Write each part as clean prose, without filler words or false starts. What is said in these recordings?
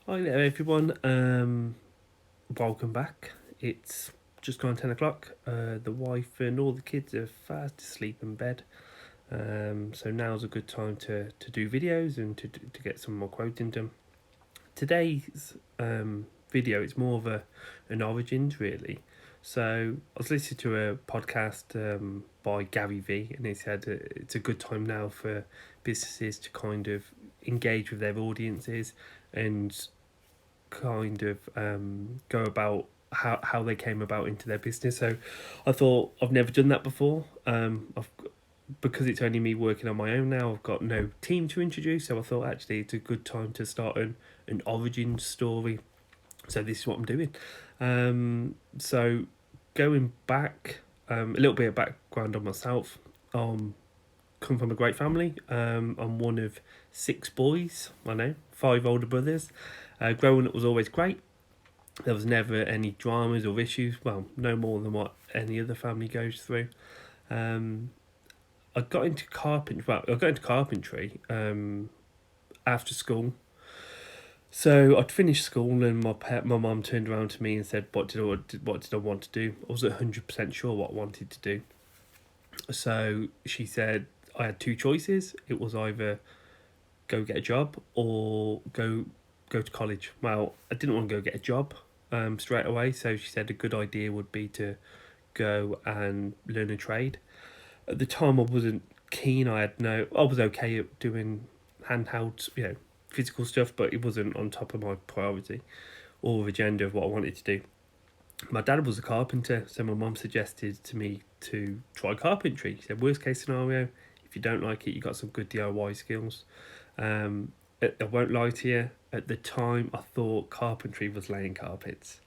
Hi there, everyone. Welcome back. It's just gone 10 o'clock. The wife and all the kids are fast asleep in bed. So now's a good time to do videos and to get some more quoting done. Today's video is more of an origins, really. So I was listening to a podcast by Gary V, and he said it's a good time now for businesses to kind of engage with their audiences and kind of go about how they came about into their business. So I thought I've never done that before. Because it's only me working on my own now, I've got no team to introduce. So I thought actually it's a good time to start an origin story. So this is what I'm doing. So going back, a little bit of background on myself. Come from a great family. I'm one of 6 boys. I know 5 older brothers. Growing up was always great. There was never any dramas or issues. Well, no more than what any other family goes through. I got into carpentry after school. So I'd finished school and my mum turned around to me and said, what did I want to do? I wasn't 100% sure what I wanted to do. So she said I had 2 choices. It was either go get a job or go to college. Well, I didn't want to go get a job straight away, so she said a good idea would be to go and learn a trade. At the time, I wasn't keen. I was okay at doing handheld, physical stuff, but it wasn't on top of my priority or agenda of what I wanted to do. My dad was a carpenter, so my mum suggested to me to try carpentry. She said, worst case scenario, if you don't like it, you got some good DIY skills. I won't lie to you, at the time I thought carpentry was laying carpets.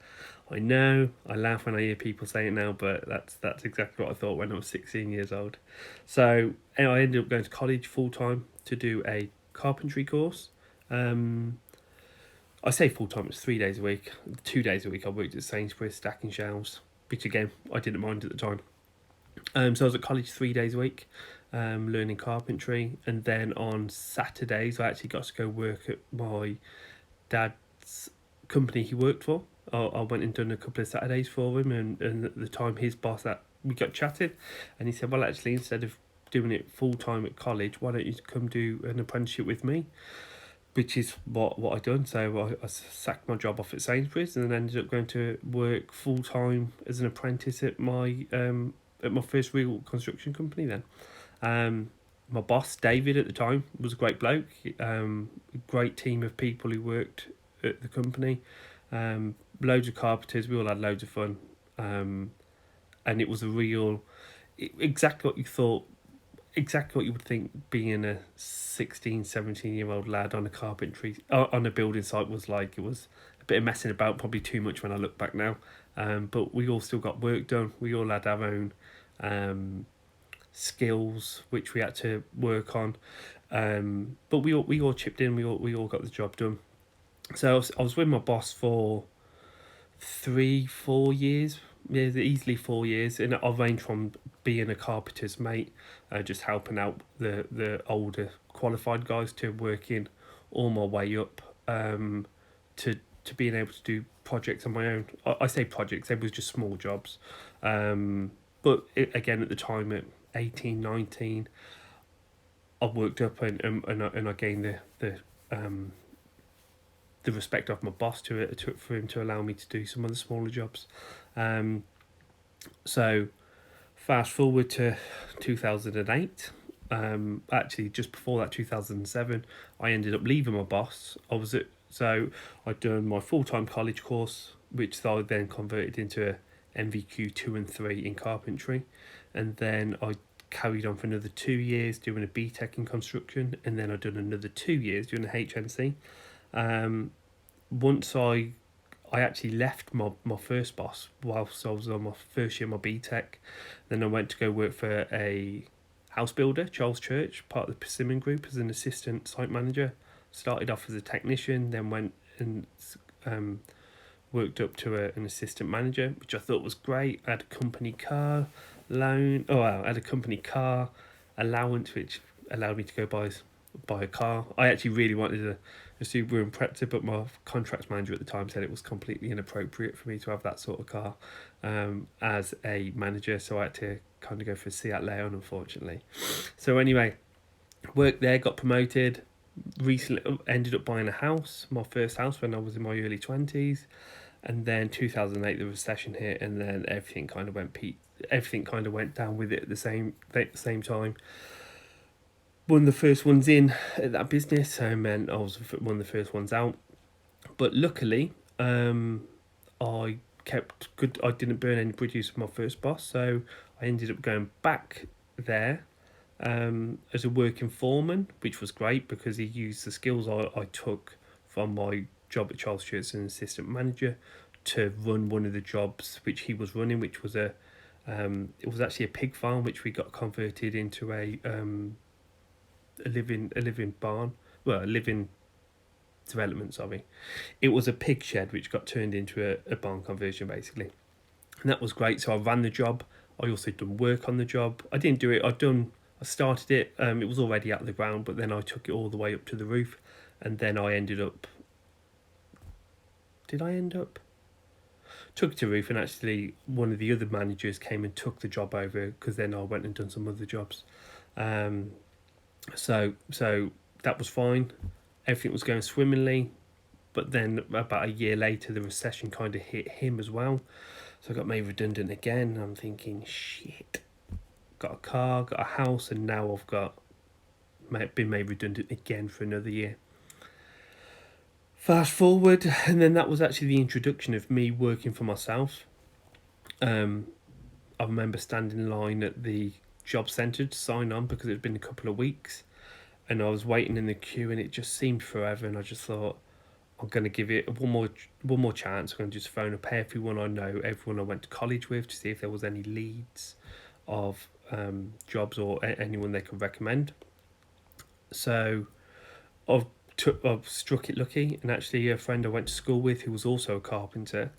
I know, I laugh when I hear people say it now, but that's exactly what I thought when I was 16 years old. So anyway, I ended up going to college full time to do a carpentry course. I say full time, it's 3 days a week. 2 days a week I worked at Sainsbury's stacking shelves, which again, I didn't mind at the time. So I was at college 3 days a week, learning carpentry, and then on Saturdays I actually got to go work at my dad's company he worked for. I went and done a couple of Saturdays for him, and at the time his boss, that we got chatted, and he said, well, actually, instead of doing it full time at college, why don't you come do an apprenticeship with me? Which is what I done. So I sacked my job off at Sainsbury's and then ended up going to work full time as an apprentice at my first real construction company. Then, my boss David at the time was a great bloke. A great team of people who worked at the company. Loads of carpenters. We all had loads of fun. And it was a real, exactly what you thought. Exactly what you would think being a 16, 17-year-old lad on on a building site was like. It was a bit of messing about, probably too much when I look back now. But we all still got work done. We all had our own skills which we had to work on. But we all chipped in. We all got the job done. So I was with my boss for 3-4 years. Yeah, easily 4 years, and I ranged from being a carpenter's mate, just helping out the older qualified guys, to working all my way up to being able to do projects on my own. I say projects; they was just small jobs, again at the time at 18, 19, I worked up and I gained the respect of my boss for him to allow me to do some of the smaller jobs. So fast forward to 2008. Actually, just before that, 2007, I ended up leaving my boss. I'd done my full-time college course, which I then converted into a NVQ 2 and 3 in carpentry, and then I carried on for another 2 years doing a BTEC in construction, and then I'd done another 2 years doing a HNC. Once I actually left my first boss whilst I was on my first year of my BTEC. Then I went to go work for a house builder, Charles Church, part of the Persimmon Group, as an assistant site manager. Started off as a technician, then went and worked up to an assistant manager, which I thought was great. I had a company car I had a company car allowance, which allowed me to go buy buy a car. I actually really wanted a Subaru Impreza, but my contracts manager at the time said it was completely inappropriate for me to have that sort of car as a manager, so I had to kind of go for a Seat Leon, unfortunately. So anyway, worked there, got promoted. Recently ended up buying a house, my first house, when I was in my early 20s, and then 2008 the recession hit, and then everything kind of went down with it at the same time. One of the first ones in at that business, so meant I was one of the first ones out. But luckily, I kept good. I didn't burn any bridges with my first boss, so I ended up going back there as a working foreman, which was great because he used the skills I took from my job at Charles Church as an assistant manager to run one of the jobs which he was running, which was it was actually a pig farm which we got converted into a living barn, well, a living development. Sorry, it was a pig shed which got turned into a barn conversion basically, and that was great. So I ran the job. I also done work on the job. I didn't do it. I started it. It was already out of the ground, but then I took it all the way up to the roof, and then I ended up. Did I end up? Took it to the roof, and actually one of the other managers came and took the job over because then I went and done some other jobs. So that was fine. Everything was going swimmingly, but then about a year later, the recession kind of hit him as well. So I got made redundant again. I'm thinking, shit. Got a car, got a house, and now been made redundant again for another year. Fast forward, and then that was actually the introduction of me working for myself. I remember standing in line at the job centre to sign on because it had been a couple of weeks, and I was waiting in the queue, and it just seemed forever. And I just thought, I'm going to give it one more chance. I'm going to just phone up everyone I know, everyone I went to college with, to see if there was any leads of jobs or anyone they could recommend. So I've struck it lucky, and actually a friend I went to school with who was also a carpenter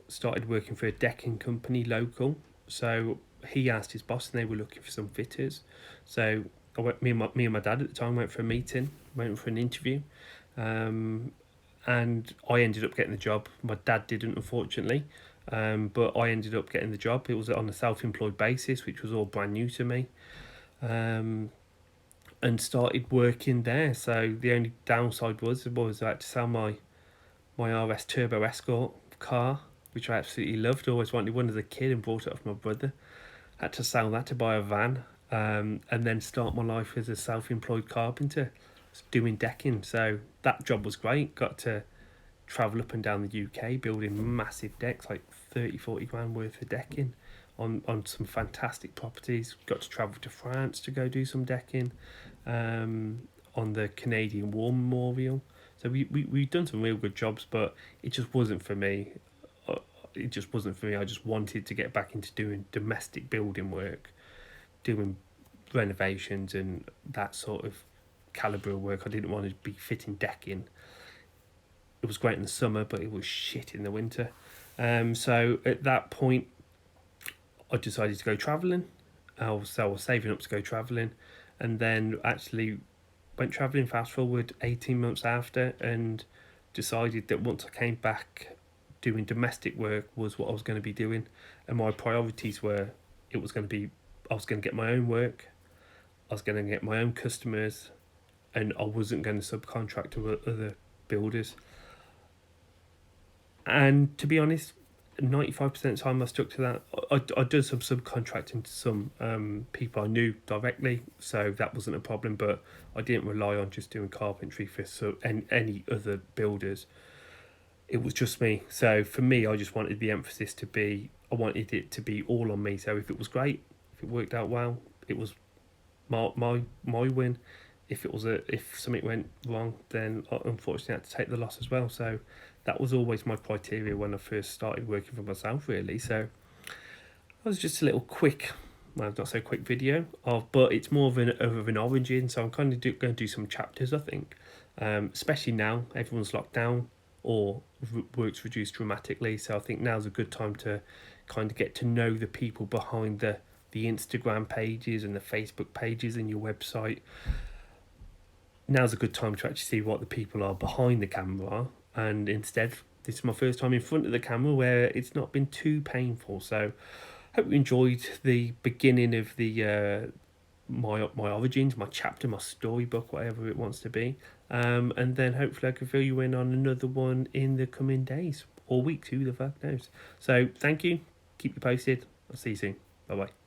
started working for a decking company local. So he asked his boss, and they were looking for some fitters. So I went, me and my dad at the time went for a meeting, went for an interview, and I ended up getting the job. My dad didn't, unfortunately, but I ended up getting the job. It was on a self-employed basis, which was all brand new to me, and started working there. So the only downside was I had to sell my RS Turbo Escort car, which I absolutely loved. Always wanted one as a kid and bought it off my brother. Had to sell that to buy a van, and then start my life as a self-employed carpenter doing decking. So that job was great. Got to travel up and down the UK building massive decks, like 30-40 grand worth of decking on some fantastic properties. Got to travel to France to go do some decking on the Canadian War Memorial. So we've done some real good jobs, but it just wasn't for me. I just wanted to get back into doing domestic building work, doing renovations and that sort of calibre of work. I didn't want to be fitting decking. It was great in the summer, but it was shit in the winter. So at that point, I decided to go travelling. So I was saving up to go travelling, and then actually went travelling. Fast forward 18 months after, and decided that once I came back, doing domestic work was what I was going to be doing, and my priorities were I was going to get my own work, I was going to get my own customers, and I wasn't going to subcontract to other builders. And to be honest, 95% of the time I stuck to that. I did some subcontracting to some people I knew directly, so that wasn't a problem, but I didn't rely on just doing carpentry for any other builders. It was just me. So for me, I just wanted the emphasis to be, I wanted it to be all on me. So if it was great, if it worked out well, it was my win. If something went wrong, then I unfortunately had to take the loss as well. So that was always my criteria when I first started working for myself, really. So that was just a little quick, well, not so quick video, but it's more of an origin. So I'm kind of going to do some chapters, I think, especially now everyone's locked down or work's reduced dramatically. So I think now's a good time to kind of get to know the people behind the Instagram pages and the Facebook pages and your website. now's a good time to actually see what the people are behind the camera, and instead this is my first time in front of the camera where it's not been too painful. So hope you enjoyed the beginning of the my origins, my chapter, my storybook, whatever it wants to be. And then hopefully I can fill you in on another one in the coming days or weeks, who the fuck knows. So thank you, keep you posted, I'll see you soon, bye bye.